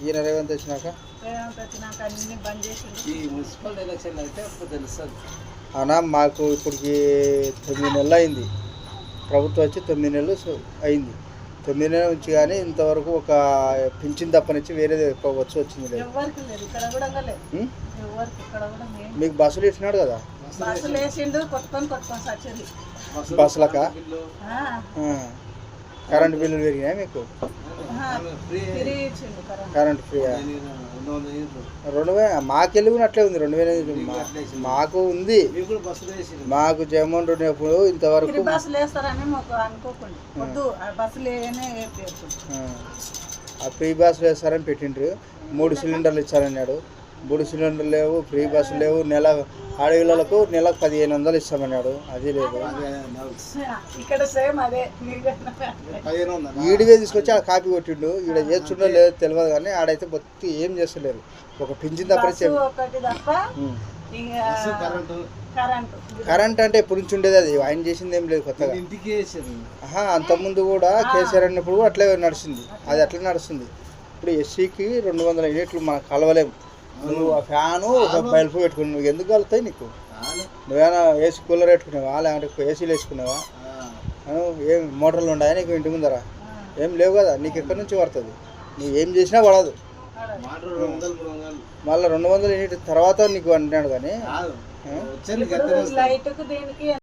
ఈయన రేవంత్ వచ్చినాక అన్ని బంద్ చేసి ఈ మున్సిపల్ ఎలక్షన్ అయితే అప్పుడు తెలుస్తుంది అన్నా. మాకు ఇప్పటికి 9 నెలలు అయింది, ప్రభుత్వం వచ్చి 9 నెలలు అయింది. 9 నెలల నుంచి కానీ ఇంతవరకు ఒక పింఛన్ తప్పనిచ్చి వేరేది వచ్చింది లేదు. మీకు బస్సులు ఇచ్చినాడు కదా, బస్సులకా కరెంటు బిల్లులు పెరిగినాయి మీకు? కరెంట్ ఫ్రీయా? 2000 మాకెళ్ళి కూడా అట్లే ఉంది. 2000 మాకు ఉంది. మాకు జగన్మోహన్ రెడ్డి అప్పుడు ఇంతవరకు ఆ ఫ్రీ బస్సులు వేస్తారని పెట్టిండ్రు. 3 సిలిండర్లు ఇచ్చారన్నాడు. 3 సిలిండర్లు లేవు, ఫ్రీ బస్సులు లేవు. ఆడపిల్లలకు నెలకు 1500 ఇస్తామన్నాడు, అది లేదు. ఈడివే తీసుకొచ్చి ఆ కాపీ కొట్టిండు. ఈడ చేస్తుండో లేదో తెలియదు కానీ ఆడైతే బొత్తి ఏం చేస్తలేరు. ఒక పింఛన్ తప్పని కరెంట్ అంటే ఎప్పుడు నుంచి ఉండేది, అది ఆయన చేసింది ఏం లేదు కొత్తగా. అంతకుముందు కూడా కేసీఆర్ అన్నప్పుడు కూడా అట్లే నడిచింది, అది అట్లే నడుస్తుంది. ఇప్పుడు ఎస్సీకి 200 యూనిట్లు మనకు కలవలేము. నువ్వు ఆ ఫ్యాను ఒక బల్బు పెట్టుకుని నువ్వు ఎందుకు కలుగుతాయి నీకు? నువ్వేనా ఏసీ కూలర్ పెట్టుకున్నావా, లేకుంటే ఏసీలు వేసుకున్నావా? ఏం మోటార్లు ఉన్నాయా నీకు ఇంటి ముందర? ఏం లేవు కదా, నీకు ఎక్కడి నుంచి పడుతుంది? నువ్వు ఏం చేసినా పడదు. మళ్ళీ 200 యూనిట్ తర్వాత నీకు అంటున్నాడు కానీ